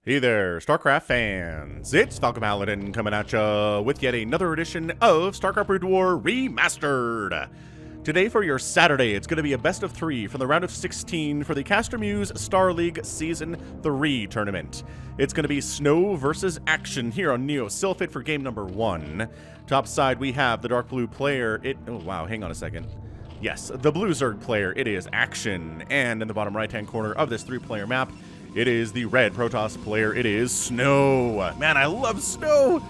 Hey there, StarCraft fans! It's Falcon Paladin coming at ya with yet another edition of StarCraft Brood War Remastered! Today for your Saturday, it's going to be a best of 3 from the round of 16 for the CasterMuse StarLeague Season 3 tournament. It's going to be Snow versus Action here on Neo Sylphid for game number 1. Top side we have the dark blue player, oh wow, hang on a second. Yes, the blue Zerg player, it is Action, and in the bottom right hand corner of this 3-player map, it is the red Protoss player. It is Snow. Man, I love Snow.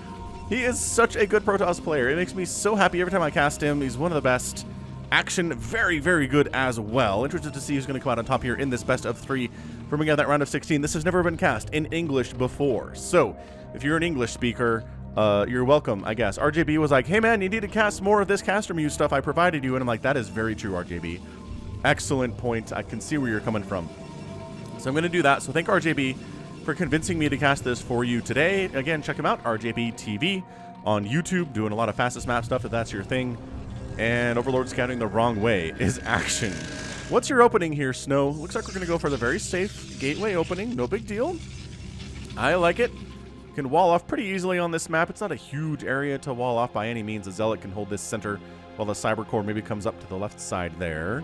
He is such a good Protoss player. It makes me so happy every time I cast him. He's one of the best. Action, very, very good as well. Interested to see who's going to come out on top here in this best of 3 from out that round of 16. This has never been cast in English before. So, if you're an English speaker, you're welcome, I guess. RJB was like, hey man, you need to cast more of this CasterMuse stuff I provided you. And I'm like, that is very true, RJB. Excellent point. I can see where you're coming from. So I'm going to do that. So thank RJB for convincing me to cast this for you today. Again, check him out, RJB TV on YouTube, doing a lot of fastest map stuff if that's your thing. And Overlord Scouting the wrong way is Action. What's your opening here, Snow? Looks like we're going to go for the very safe gateway opening. No big deal. I like it. You can wall off pretty easily on this map. It's not a huge area to wall off by any means. A Zealot can hold this center while the Cyber Core maybe comes up to the left side there.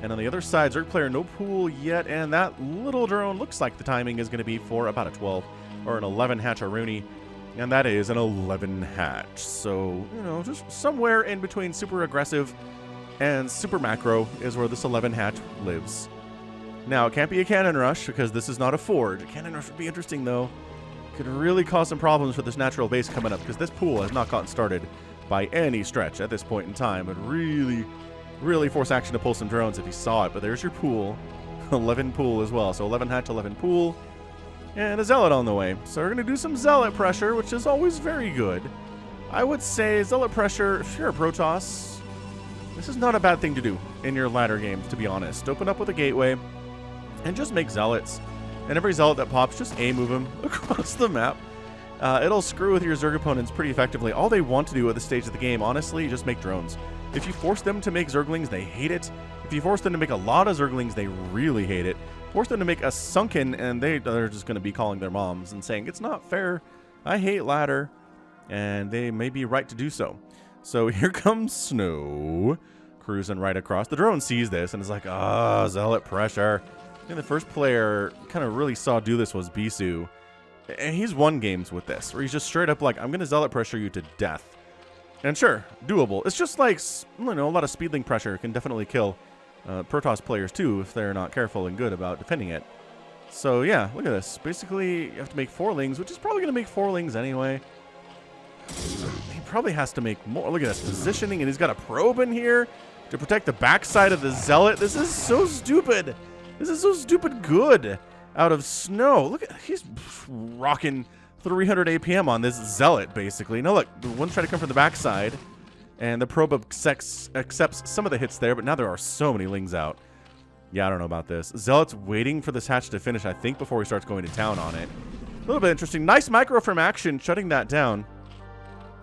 And on the other side, Zerg player, no pool yet, and that little drone looks like the timing is going to be for about a 12 or an 11 hatch-a-rooney, and that is an 11 hatch. So, you know, just somewhere in between super aggressive and super macro is where this 11 hatch lives. Now, it can't be a cannon rush because this is not a forge. A cannon rush would be interesting, though. Could really cause some problems for this natural base coming up because this pool has not gotten started by any stretch at this point in time, but really force Action to pull some drones if he saw it. But there's your pool. 11 pool as well. So 11 hatch, 11 pool. And a Zealot on the way. So we're going to do some Zealot pressure, which is always very good. I would say Zealot pressure, if you're a Protoss, this is not a bad thing to do in your ladder games, to be honest. Open up with a gateway and just make Zealots. And every Zealot that pops, just A-move him across the map. It'll screw with your Zerg opponents pretty effectively. All they want to do at this stage of the game, honestly, just make drones. If you force them to make Zerglings, they hate it. If you force them to make a lot of Zerglings, they really hate it. Force them to make a Sunken, and they're just going to be calling their moms and saying, it's not fair. I hate ladder. And they may be right to do so. So here comes Snow, cruising right across. The drone sees this and is like, Zealot pressure. I think the first player kind of really saw do this was Bisu. And he's won games with this, where he's just straight up like, I'm going to Zealot pressure you to death. And sure, doable. It's just like, you know, a lot of speedling pressure can definitely kill Protoss players too if they're not careful and good about defending it. So yeah, look at this. Basically, you have to make 4-lings, which is probably going to make 4-lings anyway. He probably has to make more. Look at this positioning, and he's got a probe in here to protect the backside of the Zealot. This is so stupid. This is so stupid good out of Snow. Look at, he's rocking 300 APM on this Zealot, basically. Now look, the one's trying to come from the backside, and the probe accepts some of the hits there, but now there are so many lings out. Yeah, I don't know about this. Zealot's waiting for this hatch to finish, I think, before he starts going to town on it. A little bit interesting. Nice micro from Action, shutting that down.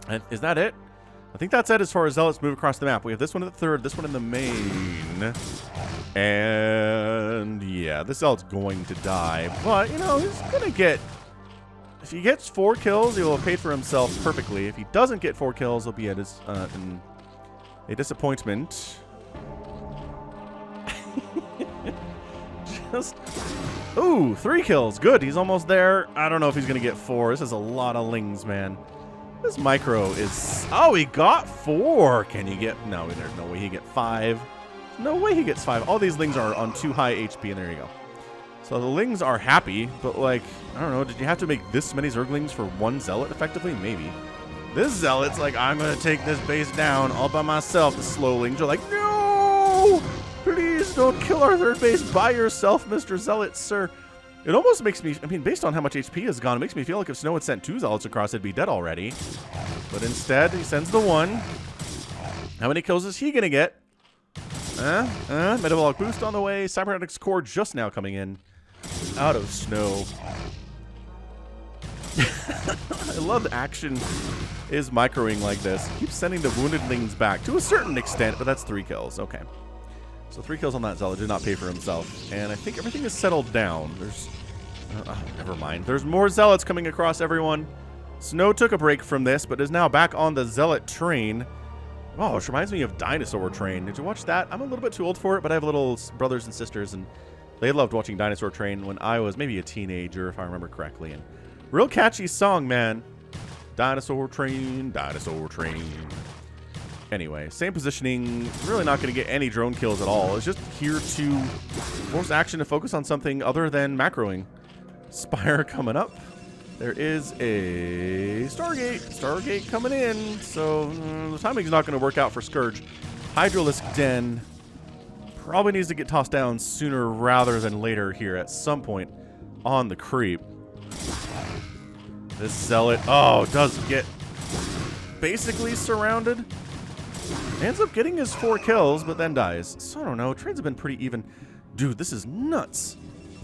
And is that it? I think that's it as far as Zealots move across the map. We have this one in the third, this one in the main. And yeah, this Zealot's going to die. But, you know, he's going to get... If he gets 4 kills, he will have paid for himself perfectly. If he doesn't get 4 kills, he'll be at his, a disappointment. Ooh, 3 kills. Good. He's almost there. I don't know if he's going to get 4. This is a lot of lings, man. This micro is... Oh, he got 4. Can you get... No, there's no way he get 5. No way he gets 5. All these lings are on too high HP, and there you go. So the lings are happy, but like, I don't know, did you have to make this many Zerglings for 1 Zealot effectively? Maybe. This Zealot's like, I'm going to take this base down all by myself. The slowlings are like, no! Please don't kill our third base by yourself, Mr. Zealot, sir. It almost makes me, I mean, based on how much HP has gone, it makes me feel like if Snow had sent 2 Zealots across, it'd be dead already. But instead, he sends the 1. How many kills is he going to get? Metabolic boost on the way. Cybernetics core just now coming in. Out of Snow. I love Action is microing like this. Keeps sending the wounded lings back to a certain extent, but that's 3 kills. Okay. So 3 kills on that Zealot did not pay for himself. And I think everything is settled down. There's Never mind. There's more Zealots coming across, everyone. Snow took a break from this, but is now back on the Zealot train. Oh, which reminds me of Dinosaur Train. Did you watch that? I'm a little bit too old for it, but I have little brothers and sisters, and they loved watching Dinosaur Train when I was maybe a teenager, if I remember correctly. And real catchy song, man. Dinosaur Train, Dinosaur Train. Anyway, same positioning. Really not going to get any drone kills at all. It's just here to force action to focus on something other than macroing. Spire coming up. There is a Stargate. Stargate coming in. So the timing's not going to work out for Scourge. Hydralisk Den probably needs to get tossed down sooner rather than later here at some point on the creep. This Zealot, does get basically surrounded. Ends up getting his 4 kills, but then dies. So I don't know. Trades have been pretty even. Dude, this is nuts.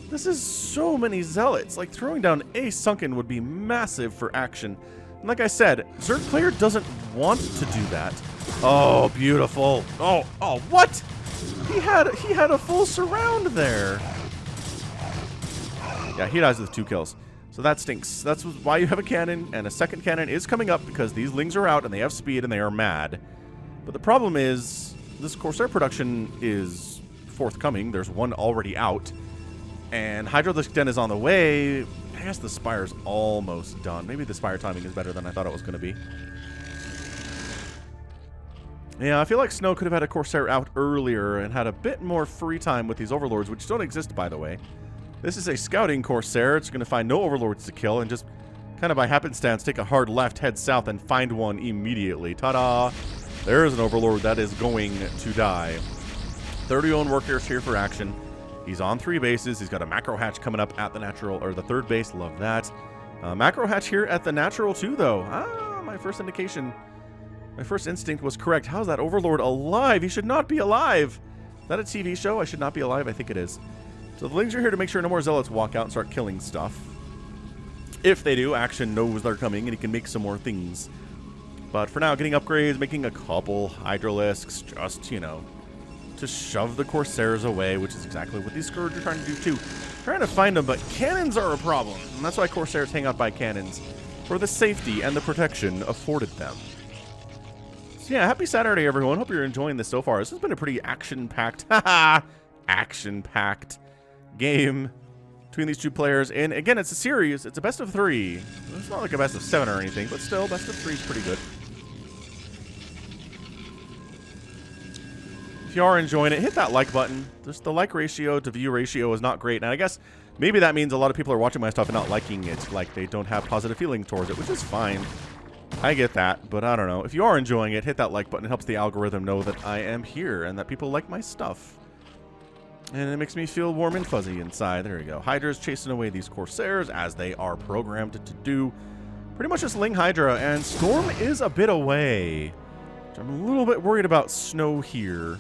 This is so many Zealots. Like, throwing down a Sunken would be massive for action. And like I said, Zerg player doesn't want to do that. Oh, beautiful. Oh, what? He had a full surround there. Yeah, he dies with 2 kills. So that stinks. That's why you have a cannon, and a second cannon is coming up because these Lings are out and they have speed and they are mad. But the problem is, this Corsair production is forthcoming. There's one already out. And Hydralisk Den is on the way. I guess the Spire's almost done. Maybe the Spire timing is better than I thought it was going to be. Yeah, I feel like Snow could have had a Corsair out earlier and had a bit more free time with these Overlords, which don't exist, by the way. This is a scouting Corsair. It's going to find no Overlords to kill and just kind of by happenstance take a hard left, head south, and find one immediately. Ta-da! There is an Overlord that is going to die. 30 own workers here for action. He's on 3 bases. He's got a macro hatch coming up at the natural, or the 3rd base. Love that. Macro hatch here at the natural too, though. My first indication, my first instinct was correct. How's that Overlord alive? He should not be alive. Is that a TV show? I should not be alive. I think it is. So the Lings are here to make sure no more Zealots walk out and start killing stuff. If they do, Action knows they're coming and he can make some more things. But for now, getting upgrades, making a couple Hydralisks, just, you know, to shove the Corsairs away, which is exactly what these Scourge are trying to do too. Trying to find them, but cannons are a problem. And that's why Corsairs hang out by cannons, for the safety and the protection afforded them. So yeah, happy Saturday, everyone. Hope you're enjoying this so far. This has been a pretty action-packed, action-packed game between these 2 players. And again, it's a series. It's a best of 3. It's not like a best of 7 or anything, but still, best of 3 is pretty good. If you are enjoying it, hit that like button. Just the like ratio to view ratio is not great. And I guess maybe that means a lot of people are watching my stuff and not liking it. Like they don't have positive feelings towards it, which is fine. I get that, but I don't know. If you are enjoying it, hit that like button. It helps the algorithm know that I am here and that people like my stuff. And it makes me feel warm and fuzzy inside. There we go. Hydra's chasing away these Corsairs as they are programmed to do. Pretty much just Ling Hydra, and Storm is a bit away. I'm a little bit worried about Snow here.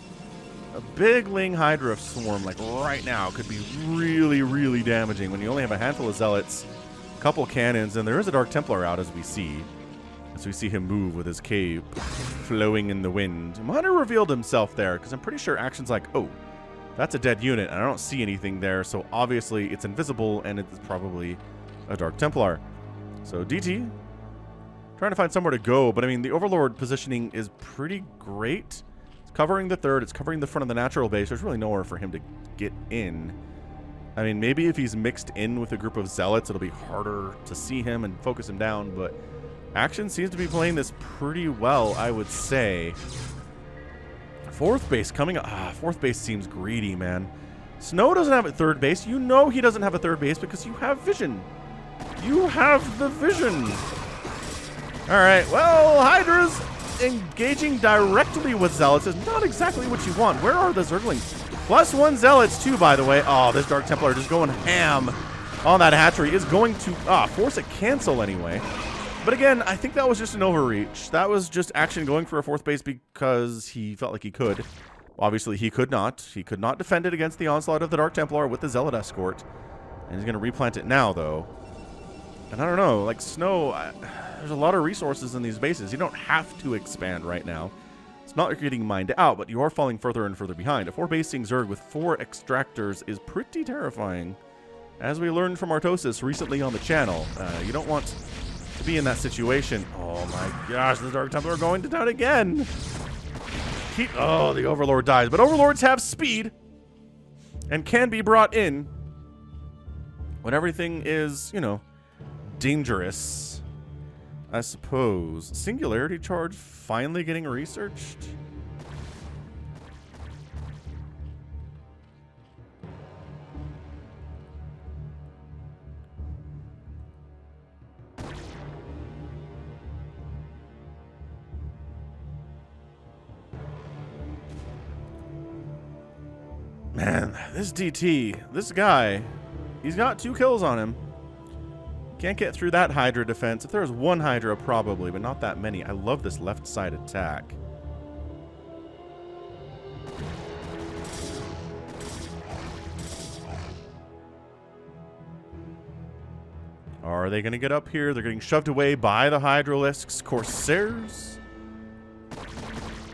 A big Ling Hydra swarm, like right now, could be really, really damaging when you only have a handful of Zealots, a couple cannons, and there is a Dark Templar out as we see. As we see him move with his cape flowing in the wind. Hunter revealed himself there, because I'm pretty sure Action's like, oh, that's a dead unit, and I don't see anything there, so obviously it's invisible, and it's probably a Dark Templar. So DT, trying to find somewhere to go, but I mean, the Overlord positioning is pretty great. It's covering the 3rd, it's covering the front of the natural base. There's really nowhere for him to get in. I mean, maybe if he's mixed in with a group of Zealots, it'll be harder to see him and focus him down, but Action seems to be playing this pretty well, I would say. 4th base coming up. 4th base seems greedy, man. Snow doesn't have a 3rd base. You know he doesn't have a 3rd base because you have vision. You have the vision. All right, well, Hydra's engaging directly with Zealots is not exactly what you want. Where are the Zerglings? +1 Zealots, too, by the way. Oh, this Dark Templar just going ham on that hatchery is going to force a cancel anyway. But again, I think that was just an overreach. That was just Action going for a 4th base because he felt like he could. Obviously, he could not. He could not defend it against the onslaught of the Dark Templar with the Zealot escort. And he's going to replant it now, though. And I don't know, like Snow, there's a lot of resources in these bases. You don't have to expand right now. It's not like you're getting mined out, but you are falling further and further behind. A 4-basing Zerg with 4 extractors is pretty terrifying. As we learned from Artosis recently on the channel, you don't want to be in that situation. Oh my gosh, the Dark Templar are going to town again. Oh, the Overlord dies. But Overlords have speed and can be brought in when everything is, you know, dangerous, I suppose. Singularity Charge finally getting researched? Man, this DT, this guy, he's got 2 kills on him. Can't get through that Hydra defense. If there was one Hydra, probably, but not that many. I love this left side attack. Are they going to get up here? They're getting shoved away by the Hydralisks. Corsairs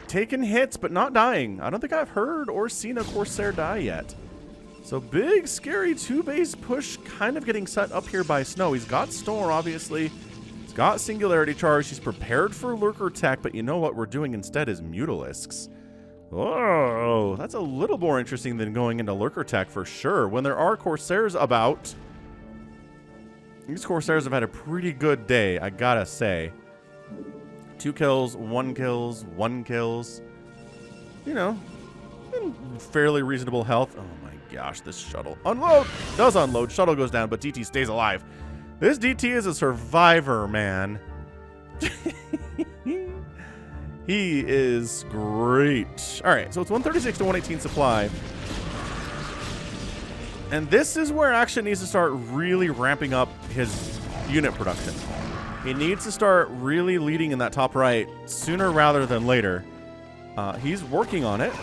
taking hits, but not dying. I don't think I've heard or seen a Corsair die yet. So big, scary 2-base push kind of getting set up here by Snow. He's got Storm, obviously. He's got Singularity Charge. He's prepared for Lurker Tech, but you know what we're doing instead is Mutalisks. Oh, that's a little more interesting than going into Lurker Tech for sure. When there are Corsairs about, these Corsairs have had a pretty good day, I gotta say. 2 kills, 1 kills, 1 kills. You know, fairly reasonable health. Oh my gosh, this shuttle. Unload! Does unload. Shuttle goes down, but DT stays alive. This DT is a survivor, man. He is great. All right, so it's 136 to 118 supply. And this is where Action needs to start really ramping up his unit production. He needs to start really leading in that top right sooner rather than later. He's working on it,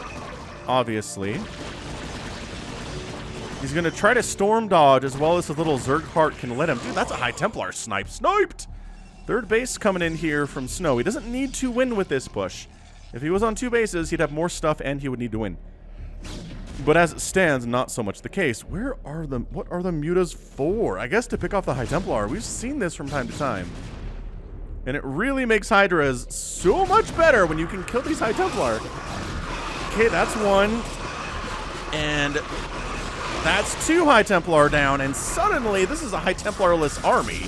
obviously. He's going to try to storm dodge as well as his little Zerg heart can let him. Dude, that's a High Templar snipe. Sniped! Third base coming in here from Snow. He doesn't need to win with this push. If he was on 2 bases, he'd have more stuff and he would need to win. But as it stands, not so much the case. What are the mutas for? I guess to pick off the High Templar. We've seen this from time to time. And it really makes Hydras so much better when you can kill these High Templar. Okay, that's 1. And that's 2 High Templar down. And suddenly, this is a High Templar-less army.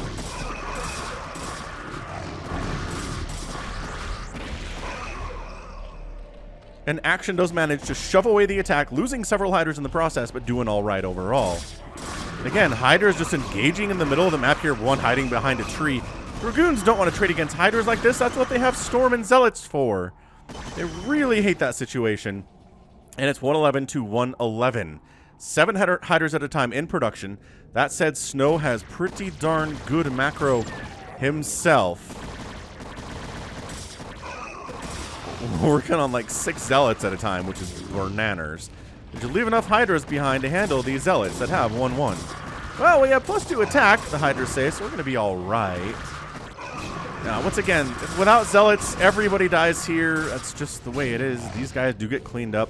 And Action does manage to shove away the attack, losing several Hydras in the process, but doing all right overall. And again, Hydras just engaging in the middle of the map here, one hiding behind a tree. Dragoons don't want to trade against Hydras like this. That's what they have Storm and Zealots for. They really hate that situation. And it's 111 to 111. 7 Hydras at a time in production. That said, Snow has pretty darn good macro himself. Working on like 6 Zealots at a time, which is bananas. Did you leave enough Hydras behind to handle these Zealots that have 1-1? Well, we have +2 attack, the Hydras say, so we're going to be all right. Now, once again, without Zealots, everybody dies here. That's just the way it is. These guys do get cleaned up.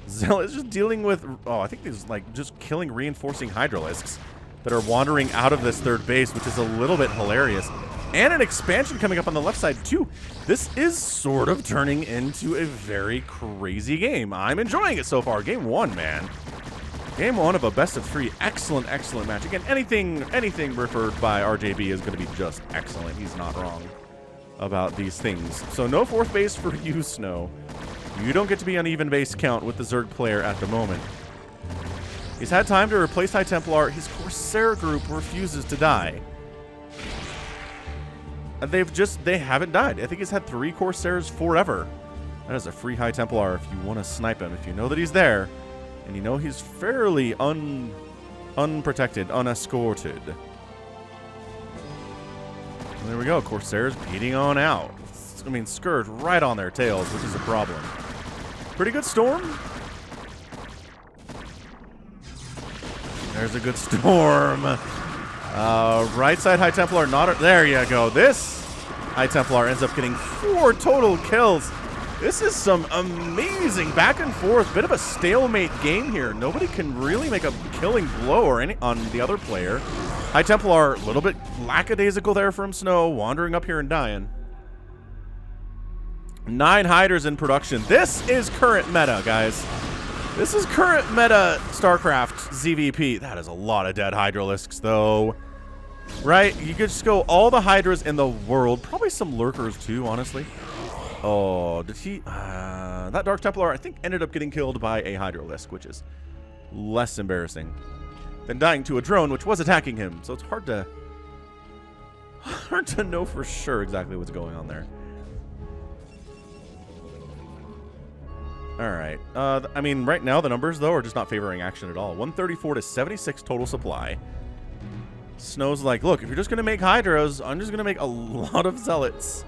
Zealots just dealing with, oh, I think these like just killing reinforcing Hydralisks that are wandering out of this third base, which is a little bit hilarious. And an expansion coming up on the left side, too. This is sort of turning into a very crazy game. I'm enjoying it so far. Game 1, man. Game 1 of a best-of-3. Excellent, excellent match. Again, anything referred by RJB is going to be just excellent. He's not wrong about these things. So no 4th base for you, Snow. You don't get to be on even base count with the Zerg player at the moment. He's had time to replace High Templar. His Corsair group refuses to die. They haven't died. I think he's had 3 Corsairs forever. That is a free High Templar if you want to snipe him. If you know that he's there, and you know he's fairly unprotected, unescorted. And there we go. Corsairs beating on out. I mean, Scourge right on their tails, which is a problem. Pretty good Storm. There's a good Storm. Right side High Templar, not there you go. This High Templar ends up getting 4 total kills. This is some amazing back and forth, bit of a stalemate game here. Nobody can really make a killing blow or any on the other player. High Templar, a little bit lackadaisical there from Snow, wandering up here and dying. 9 Hydras in production. This is current meta, guys. This is current meta StarCraft ZVP. That is a lot of dead Hydralisks, though. Right? You could just go all the Hydras in the world. Probably some Lurkers, too, honestly. Oh, did he? That Dark Templar, I think, ended up getting killed by a Hydralisk, which is less embarrassing than dying to a drone, which was attacking him. So it's hard to know for sure exactly what's going on there. All right. I mean, right now the numbers though are just not favoring action at all. 134 to 76 total supply. Snow's like, look, if you're just gonna make Hydras, I'm just gonna make a lot of Zealots.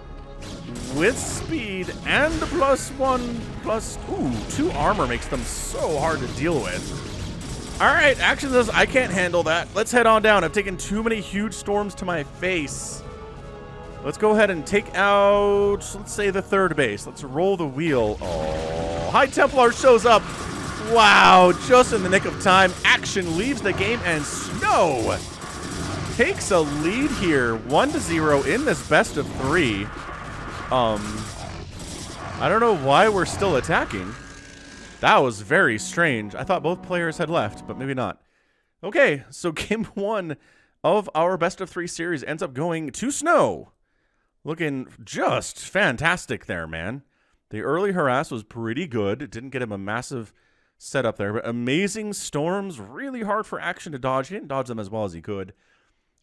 With speed and +1/+, 2 armor makes them so hard to deal with. All right, Action says, I can't handle that. Let's head on down. I've taken too many huge storms to my face. Let's go ahead and take out, let's say, the 3rd base. Let's roll the wheel. Oh, High Templar shows up. Wow, just in the nick of time. Action leaves the game, and Snow takes a lead here, 1-0 in this best of 3. I don't know why we're still attacking. That was very strange. I thought both players had left, but maybe not. Okay, so game 1 of our best of 3 series ends up going to Snow. Looking just fantastic there, man. The early harass was pretty good. It didn't get him a massive setup there, but amazing storms, really hard for Action to dodge. He didn't dodge them as well as he could.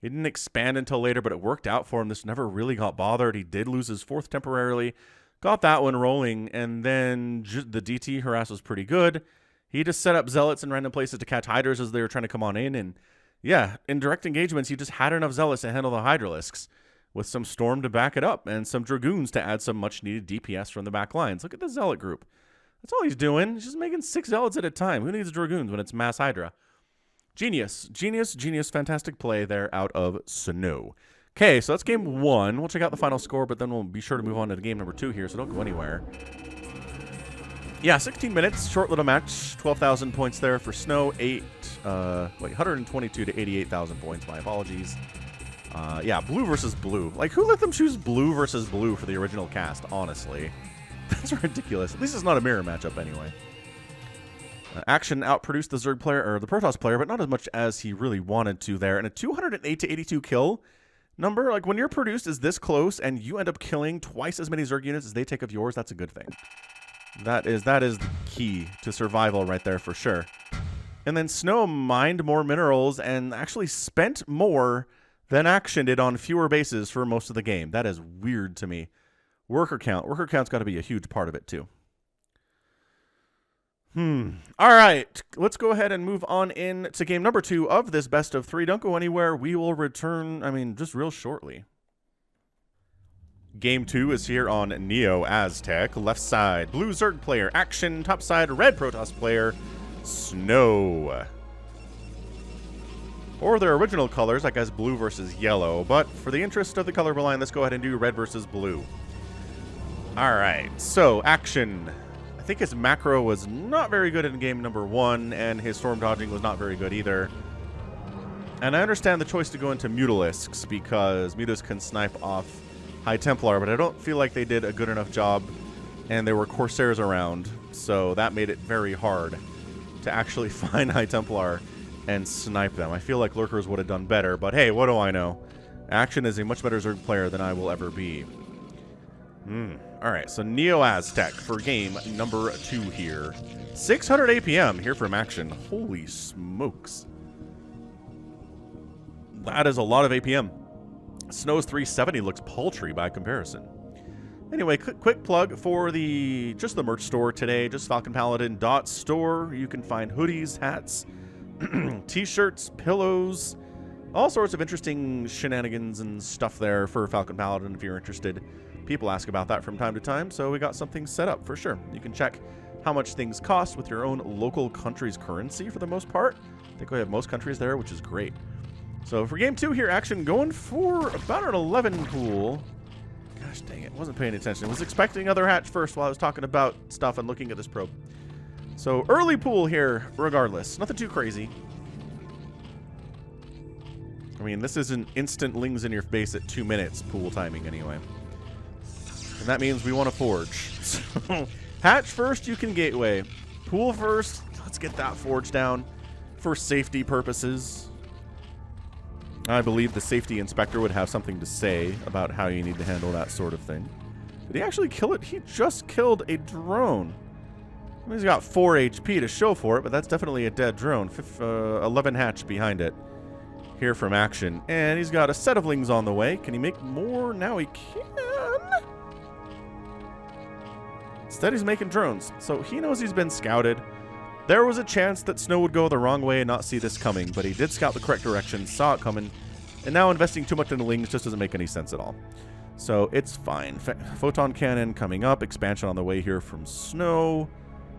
He didn't expand until later, but it worked out for him. This never really got bothered. He did lose his 4th temporarily. Got that one rolling, and then the DT harass was pretty good. He just set up Zealots in random places to catch Hydras as they were trying to come on in, and yeah, in direct engagements, he just had enough Zealots to handle the Hydralisks with some Storm to back it up and some Dragoons to add some much-needed DPS from the back lines. Look at the Zealot group. That's all he's doing. He's just making 6 Zealots at a time. Who needs Dragoons when it's mass Hydra? Genius. Genius. Genius. Fantastic play there out of Snow. Okay, so that's game 1. We'll check out the final score, but then we'll be sure to move on to the game number 2 here, so don't go anywhere. Yeah, 16 minutes. Short little match. 12,000 points there for Snow. 122 to 88,000 points. My apologies. Yeah, blue versus blue. Like, who let them choose blue versus blue for the original cast, honestly? That's ridiculous. At least it's not a mirror matchup anyway. Action outproduced the Zerg player, or the Protoss player, but not as much as he really wanted to there. And a 208 to 82 kill number, like when you're produced is this close and you end up killing twice as many Zerg units as they take of yours, that's a good thing. That is the key to survival right there for sure. And then Snow mined more minerals and actually spent more than Action did on fewer bases for most of the game. That is weird to me. Worker count. Worker count's got to be a huge part of it too. All right, let's go ahead and move on in to game number 2 of this best of 3. Don't go anywhere. We will return, just real shortly. Game 2 is here on Neo Aztec. Left side, blue Zerg player, Action. Top side, red Protoss player, Snow. Or their original colors, I guess blue versus yellow. But for the interest of the color blind, let's go ahead and do red versus blue. All right, so Action. I think his macro was not very good in game number 1, and his storm dodging was not very good either. And I understand the choice to go into Mutalisks, because Mutas can snipe off High Templar, but I don't feel like they did a good enough job, and there were Corsairs around, so that made it very hard to actually find High Templar and snipe them. I feel like Lurkers would have done better, but hey, what do I know? Action is a much better Zerg player than I will ever be. Alright, so Neo Aztec for game number 2 here. 600 APM here from Action. Holy smokes. That is a lot of APM. Snow's 370 looks paltry by comparison. Anyway, quick plug for just the merch store today. Just FalconPaladin.store. You can find hoodies, hats, t-shirts, pillows, all sorts of interesting shenanigans and stuff there for Falcon Paladin if you're interested. People ask about that from time to time, so we got something set up for sure. You can check how much things cost with your own local country's currency for the most part. I think we have most countries there, which is great. So for game 2 here, Action going for about an 11 pool. God, Gosh dang it. Wasn't paying attention. I was expecting other hatch first while I was talking about stuff and looking at this probe. So early pool here, regardless. Nothing too crazy. I mean, this isn't instant lings in your face at 2 minutes pool timing anyway. And that means we want to forge. So hatch first, you can gateway. Pool first, let's get that forge down for safety purposes. I believe the safety inspector would have something to say about how you need to handle that sort of thing. Did he actually kill it? He just killed a drone. I mean, he's got 4 HP to show for it, but that's definitely a dead drone. 11 hatch behind it. Here from action. And he's got a set of lings on the way. Can he make more? Now he can. Instead, he's making drones. So he knows he's been scouted. There was a chance that Snow would go the wrong way and not see this coming, but he did scout the correct direction, saw it coming, and now investing too much into lings just doesn't make any sense at all. So it's fine. Photon cannon coming up. Expansion on the way here from Snow.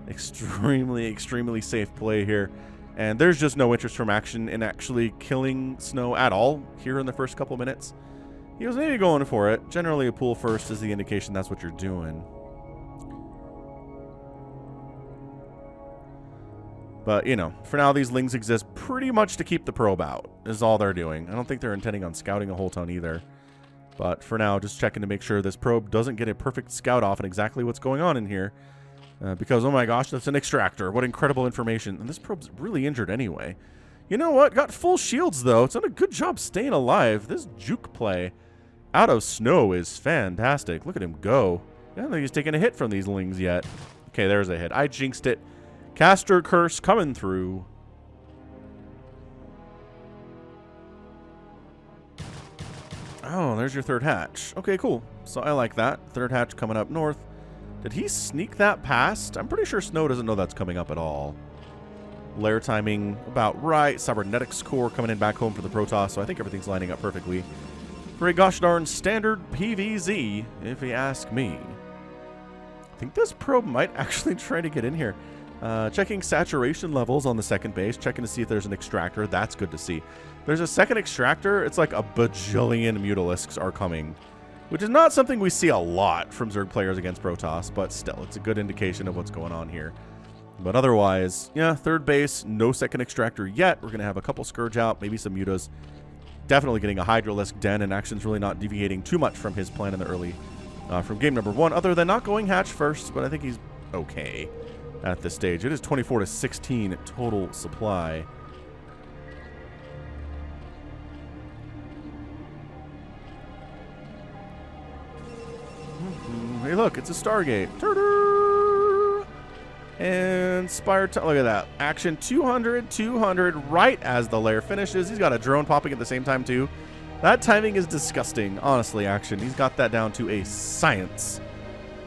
Extremely, extremely safe play here. And there's just no interest from action in actually killing Snow at all here in the first couple minutes. He was maybe going for it. Generally, a pool first is the indication that's what you're doing. But, you know, for now, these lings exist pretty much to keep the probe out, is all they're doing. I don't think they're intending on scouting a whole ton either. But for now, just checking to make sure this probe doesn't get a perfect scout off on exactly what's going on in here. Because, oh my gosh, that's an extractor. What incredible information. And this probe's really injured anyway. You know what? Got full shields, though. It's done a good job staying alive. This juke play out of Snow is fantastic. Look at him go. I don't think he's taken a hit from these lings yet. Okay, there's a hit. I jinxed it. Caster curse coming through. Oh, there's your third hatch. Okay, cool. So I like that. Third hatch coming up north. Did he sneak that past? I'm pretty sure Snow doesn't know that's coming up at all. Lair timing about right. Cybernetics core coming in back home for the Protoss, so I think everything's lining up perfectly for a gosh darn standard PVZ, if you ask me. I think this probe might actually try to get in here. Checking saturation levels on the second base, checking to see if there's an extractor. That's good to see. There's a second extractor. It's like a bajillion Mutalisks are coming, which is not something we see a lot from Zerg players against Protoss, but still, it's a good indication of what's going on here. But otherwise, yeah, third base, no second extractor yet. We're going to have a couple Scourge out, maybe some Mutas. Definitely getting a Hydralisk Den, and action's really not deviating too much from his plan in the early, from game number 1, other than not going hatch first, but I think he's okay at this stage. It is 24 to 16 total supply. Hey, look, it's a Stargate. And Spire, look at that. Action 200, 200, right as the lair finishes. He's got a drone popping at the same time, too. That timing is disgusting, honestly, Action. He's got that down to a science.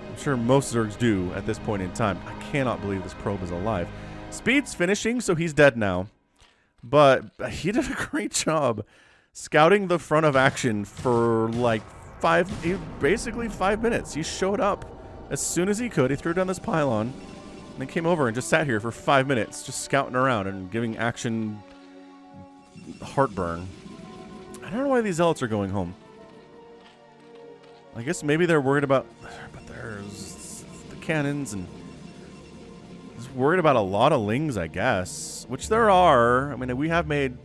I'm sure most Zergs do at this point in time. I cannot believe this probe is alive. Speed's finishing, so he's dead now. But he did a great job scouting the front of Action for like basically 5 minutes. He showed up as soon as he could. He threw down this pylon and then came over and just sat here for 5 minutes, just scouting around and giving Action heartburn. I don't know why these Zealots are going home. I guess maybe they're worried about, but there's the cannons and he's worried about a lot of lings, I guess, which there are. I mean, we have made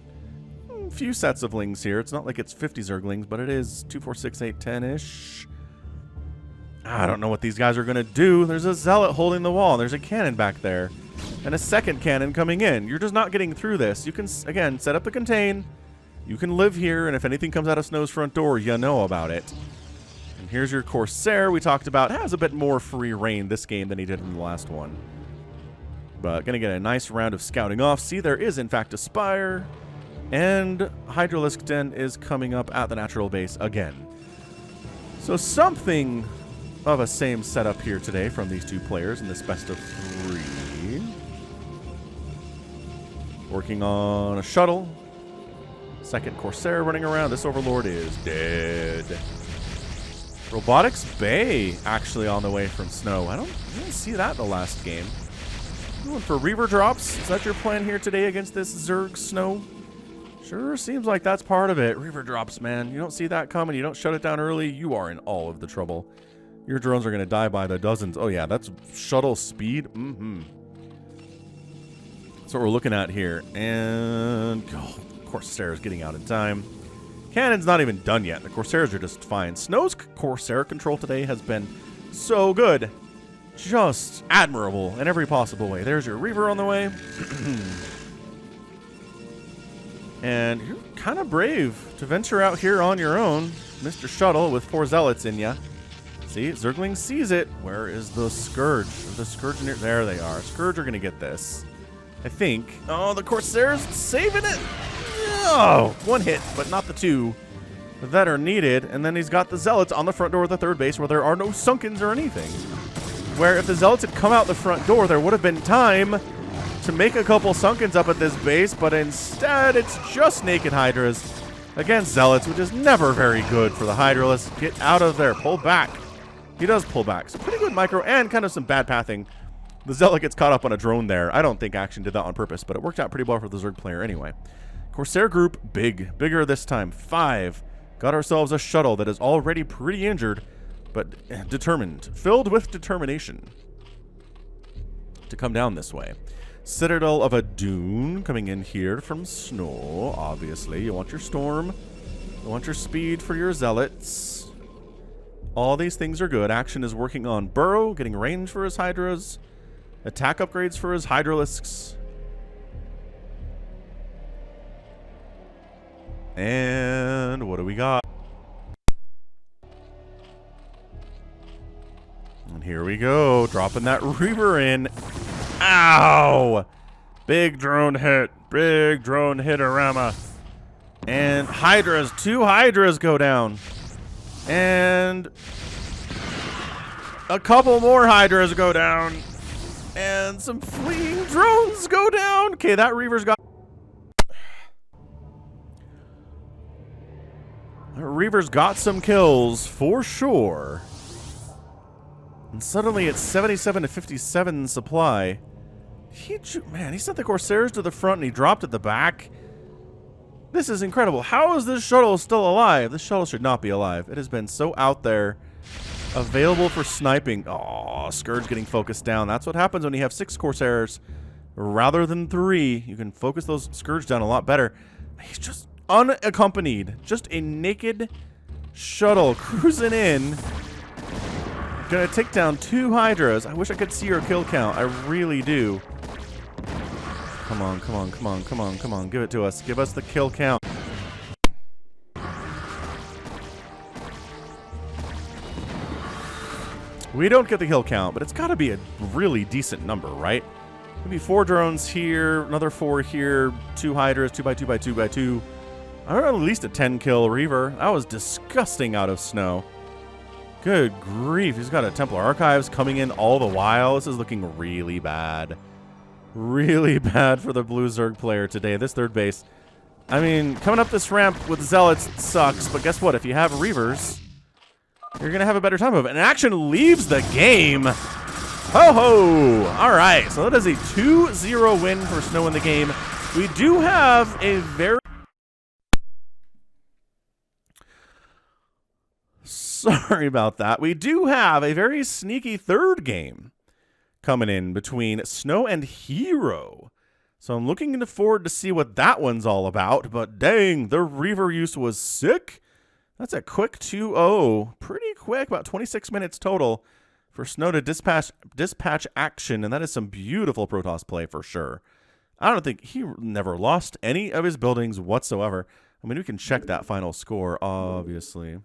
a few sets of lings here. It's not like it's 50 Zerglings, but it is 2, 4, 6, 8, 10-ish. I don't know what these guys are going to do. There's a Zealot holding the wall. There's a cannon back there and a second cannon coming in. You're just not getting through this. You can, again, set up the contain. You can live here, and if anything comes out of Snow's front door, you know about it. And here's your Corsair we talked about. Has a bit more free reign this game than he did in the last one. But going to get a nice round of scouting off. See, there is, in fact, a Spire. And Hydralisk Den is coming up at the natural base again. So something of a same setup here today from these two players in this best of 3. Working on a shuttle. Second Corsair running around. This Overlord is dead. Robotics Bay actually on the way from Snow. I didn't see that in the last game. Going for Reaver drops. Is that your plan here today against this Zerg Snow? Sure seems like that's part of it. Reaver drops, man. You don't see that coming. You don't shut it down early. You are in all of the trouble. Your drones are going to die by the dozens. Oh, yeah, that's shuttle speed. That's what we're looking at here. And, oh, Corsair's getting out in time. Cannon's not even done yet. The Corsairs are just fine. Snow's Corsair control today has been so good. Just admirable in every possible way. There's your Reaver on the way. And you're kind of brave to venture out here on your own, Mr. Shuttle, with 4 Zealots in ya. See, Zergling sees it. Where is the Scourge? The Scourge near? There they are. Scourge are going to get this, I think. Oh, the Corsair's saving it. Oh, 1 hit, but not the 2 that are needed. And then he's got the Zealots on the front door of the 3rd base where there are no Sunkens or anything. Where if the Zealots had come out the front door, there would have been time to make a couple Sunkens up at this base, but instead it's just naked Hydras against Zealots, which is never very good for the Hydralists. Get out of there. Pull back. He does pull back. So pretty good micro and kind of some bad pathing. The Zealot gets caught up on a drone there. I don't think Action did that on purpose, but it worked out pretty well for the Zerg player anyway. Corsair group, bigger this time. 5. Got ourselves a shuttle that is already pretty injured, but determined. Filled with determination to come down this way. Citadel of a Dune coming in here from Snow, obviously. You want your Storm. You want your speed for your Zealots. All these things are good. Action is working on Burrow, getting range for his Hydras. Attack upgrades for his Hydralisks. And what do we got? And here we go. Dropping that Reaver in. Ow! Big drone hit. Big drone hit-a-rama. And Hydras. 2 Hydras go down. And a couple more Hydras go down. And some fleeing drones go down. Okay, that Reaver's got... Reaver's got some kills for sure. And suddenly it's 77 to 57 supply. Man, he sent the Corsairs to the front and he dropped at the back. This is incredible. How is this shuttle still alive? This shuttle should not be alive. It has been so out there. Available for sniping. Oh, Scourge getting focused down. That's what happens when you have 6 Corsairs rather than 3. You can focus those Scourge down a lot better. He's just unaccompanied. Just a naked shuttle cruising in. Gonna take down 2 Hydras. I wish I could see your kill count. I really do. Come on, come on, come on, come on, come on. Give it to us. Give us the kill count. We don't get the kill count, but it's got to be a really decent number, right? Maybe 4 drones here, another 4 here, 2 Hydras, 2 by 2 by 2 by 2. I don't know, at least a 10 kill Reaver. That was disgusting out of Snow. Good grief. He's got a Templar Archives coming in all the while. This is looking really bad. Really bad for the Blue Zerg player today. This 3rd base. I mean, coming up this ramp with Zealots sucks, but guess what? If you have Reavers, you're going to have a better time of it. And Action leaves the game. Ho-ho! All right, so that is a 2-0 win for Snow in the game. We do have a very... Sorry about that. We do have a very sneaky 3rd game coming in between Snow and Hero. So I'm looking forward to see what that one's all about. But dang, the Reaver use was sick. That's a quick 2-0. Pretty quick, about 26 minutes total for Snow to dispatch Action. And that is some beautiful Protoss play for sure. I don't think he never lost any of his buildings whatsoever. I mean, we can check that final score, obviously.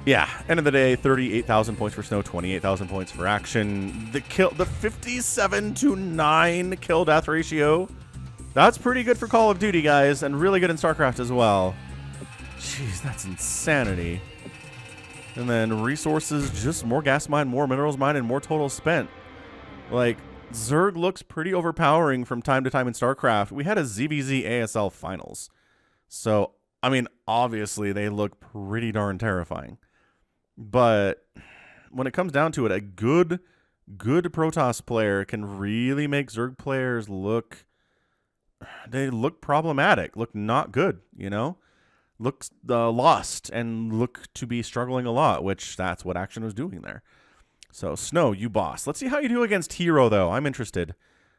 Yeah, end of the day, 38,000 points for Snow, 28,000 points for Action. The 57-9 kill death ratio. That's pretty good for Call of Duty, guys, and really good in StarCraft as well. Jeez, that's insanity. And then resources, just more gas mine, more minerals mine, and more total spent. Like, Zerg looks pretty overpowering from time to time in StarCraft. We had a ZVZ ASL finals. So, I mean, obviously they look pretty darn terrifying. But when it comes down to it, a good good Protoss player can really make Zerg players look... They look problematic, look not good, you know? Look lost and look to be struggling a lot, which that's what Action was doing there. So, Snow, you boss. Let's see how you do against Hero, though. I'm interested.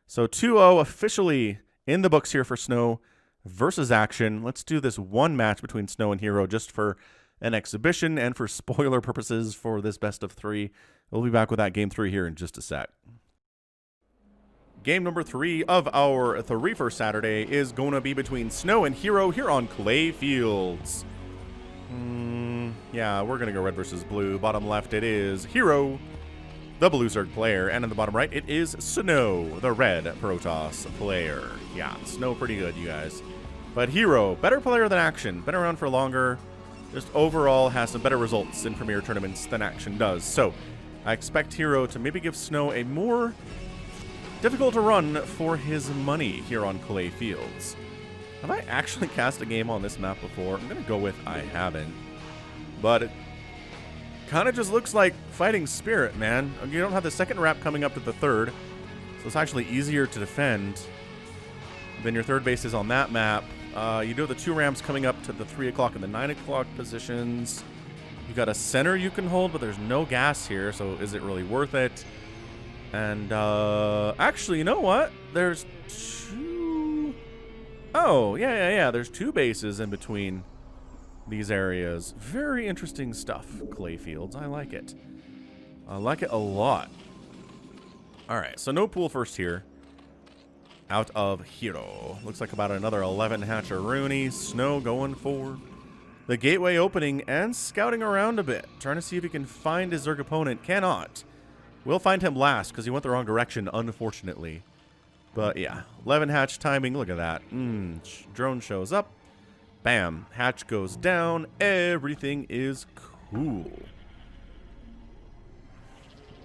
So, 2-0 officially in the books here for Snow versus Action. Let's do this one match between Snow and Hero just for an exhibition and for spoiler purposes for this best of 3. We'll be back with that game 3 here in just a sec. Game number 3 of our 3 for Saturday is going to be between Snow and Hero here on Clay Fields. Yeah, we're going to go red versus blue. Bottom left, it is Hero, the blue Zerg player. And in the bottom right, it is Snow, the red Protoss player. Yeah, Snow pretty good, you guys. But Hero, better player than Action. Been around for longer. Just overall has some better results in Premier tournaments than Action does. So I expect Hero to maybe give Snow a more difficult to run for his money here on Clay Fields. Have I actually cast a game on this map before? I'm going to go with I haven't. But it kind of just looks like Fighting Spirit, man. You don't have the second wrap coming up to the third, so it's actually easier to defend than your third base is on that map. You do have the 2 ramps coming up to the 3 o'clock and the 9 o'clock positions. You got a center you can hold, but there's no gas here, so is it really worth it? And, actually, you know what? There's 2... Oh, yeah. There's 2 bases in between these areas. Very interesting stuff, Clay Fields. I like it. I like it a lot. Alright, so no pool first here. Out of Hero. Looks like about another 11 hatcheroony. Snow going for the gateway opening and scouting around a bit. Trying to see if he can find his Zerg opponent. Cannot. We'll find him last because he went the wrong direction, unfortunately. But yeah, 11 hatch timing. Look at that. Drone shows up. Bam. Hatch goes down. Everything is cool.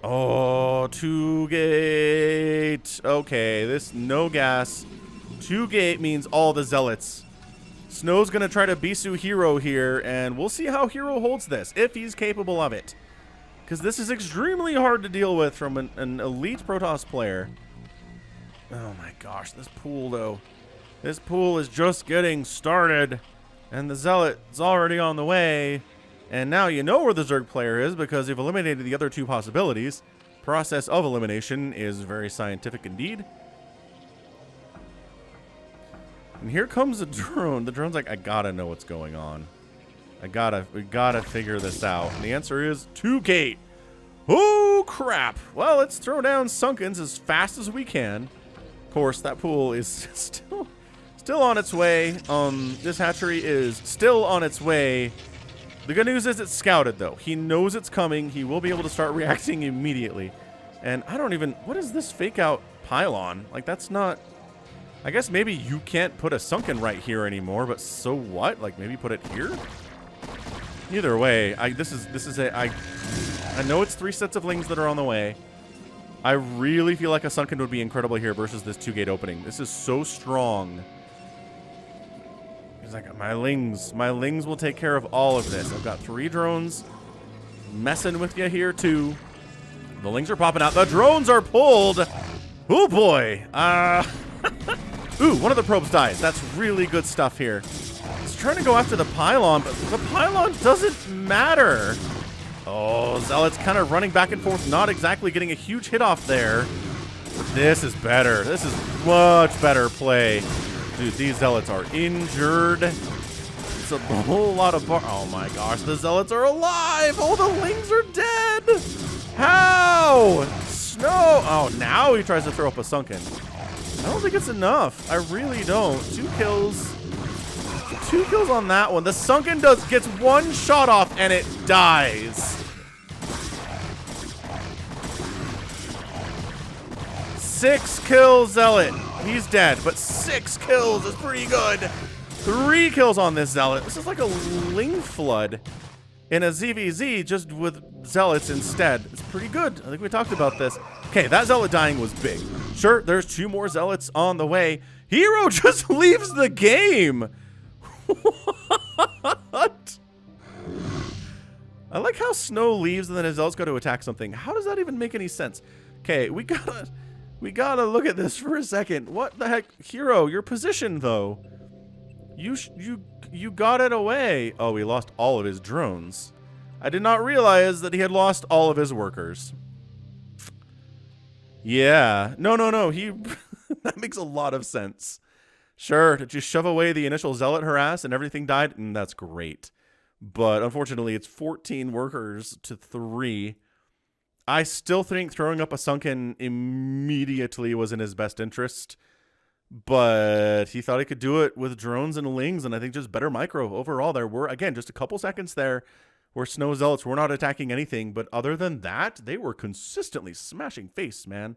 Oh, 2 gate. Okay, this no gas. 2 gate means all the zealots. Snow's going to try to Bisu Hero here, and we'll see how Hero holds this, if he's capable of it. Because this is extremely hard to deal with from an elite Protoss player. Oh my gosh, this pool though. This pool is just getting started. And the Zealot's already on the way. And now you know where the Zerg player is because you've eliminated the other 2 possibilities. Process of elimination is very scientific indeed. And here comes a drone. The drone's like, I gotta know what's going on. We gotta figure this out. And the answer is 2 gate. Oh, crap. Well, let's throw down Sunkens as fast as we can. Of course, that pool is still on its way. This hatchery is still on its way. The good news is it's scouted, though. He knows it's coming. He will be able to start reacting immediately. And I don't even... What is this fake-out pylon? Like, that's not... I guess maybe you can't put a Sunken right here anymore, but so what? Like, maybe put it here? Either way, I know it's 3 sets of lings that are on the way. I really feel like a Sunken would be incredible here versus this 2 gate opening. This is so strong. He's like, my lings will take care of all of this. I've got 3 drones messing with you here too. The lings are popping out. The drones are pulled. Oh boy. Ooh, one of the probes dies. That's really good stuff here. He's trying to go after the pylon, but the pylon doesn't matter. Oh, Zealot's kind of running back and forth, not exactly getting a huge hit off there. This is better. This is much better play. Dude, these Zealots are injured. It's a whole lot of oh my gosh, the Zealots are alive. Oh, the lings are dead. How? Snow. Oh, now he tries to throw up a Sunken. I don't think it's enough. I really don't. 2 kills. 2 kills on that one. The Sunken gets 1 shot off and it dies. 6 kills, Zealot. He's dead, but 6 kills is pretty good. 3 kills on this Zealot. This is like a Ling Flood in a ZVZ, just with Zealots instead. It's pretty good. I think we talked about this. Okay, that Zealot dying was big. Sure, there's 2 more Zealots on the way. Hero just leaves the game. What? I like how Snow leaves and then his Zealots go to attack something. How does that even make any sense? Okay, we gotta look at this for a second. What the heck? Hero, your position, though. You got it away. Oh, he lost all of his drones. I did not realize that he had lost all of his workers. Yeah. No. He... that makes a lot of sense. Sure, to just shove away the initial zealot harass and everything died, and that's great. But unfortunately, it's 14 workers to 3. I still think throwing up a sunken immediately was in his best interest. But he thought he could do it with drones and lings, and I think just better micro overall. There were, again, just a couple seconds there where Snow Zealots were not attacking anything. But other than that, they were consistently smashing face, man.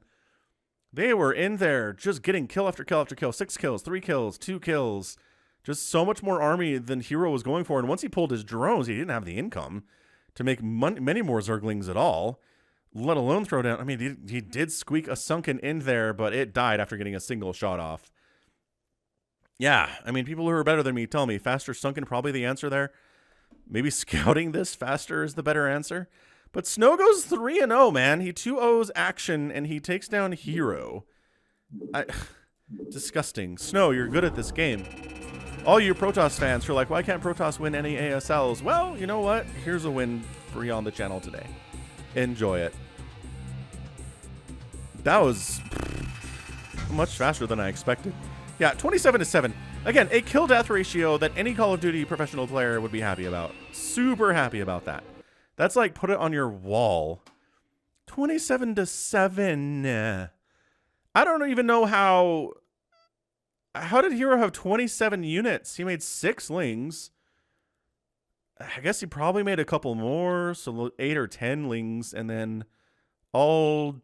They were in there just getting kill after kill after kill. 6 kills, 3 kills, 2 kills. Just so much more army than Hero was going for. And once he pulled his drones, he didn't have the income to make many more Zerglings at all, let alone throw down. I mean, he did squeak a sunken in there, but it died after getting a single shot off. Yeah, I mean, people who are better than me tell me faster sunken probably the answer there. Maybe scouting this faster is the better answer. But Snow goes 3-0, man. He 2-0s action, and he takes down Hero. Disgusting. Snow, you're good at this game. All you Protoss fans who are like, why can't Protoss win any ASLs? Well, you know what? Here's a win for you on the channel today. Enjoy it. That was much faster than I expected. Yeah, 27-7. Again, a kill-death ratio that any Call of Duty professional player would be happy about. Super happy about that. That's like, put it on your wall. 27-7. I don't even know how... How did Hero have 27 units? He made 6 lings. I guess he probably made a couple more, so 8 or 10 lings, and then all...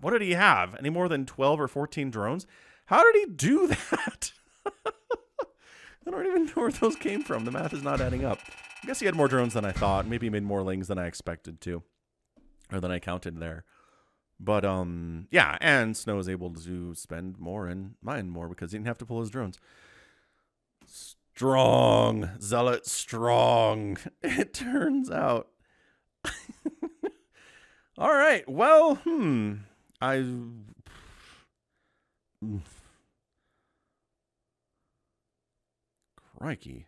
What did he have? Any more than 12 or 14 drones? How did he do that? I don't even know where those came from. The math is not adding up. I guess he had more drones than I thought. Maybe he made more lings than I expected to. Or than I counted there. But, yeah, and Snow was able to spend more and mine more because he didn't have to pull his drones. Strong. Zealot strong. It turns out. All right. Well, Crikey.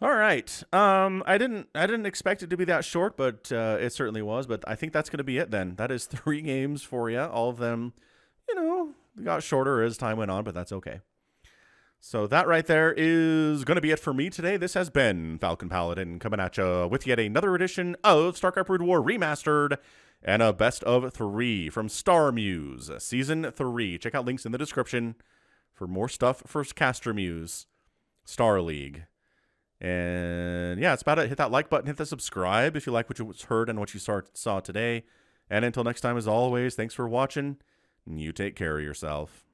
All right. I didn't expect it to be that short, but it certainly was. But I think that's going to be it then. That is 3 games for you. All of them, got shorter as time went on, but that's okay. So that right there is going to be it for me today. This has been Falcon Paladin coming at you with yet another edition of StarCraft Brood War Remastered and a best of 3 from StarMuse Season 3. Check out links in the description for more stuff for CasterMuse, StarLeague. And yeah, that's about it. Hit that like button, hit the subscribe if you like what you heard and what you saw today. And until next time, as always, thanks for watching. You take care of yourself.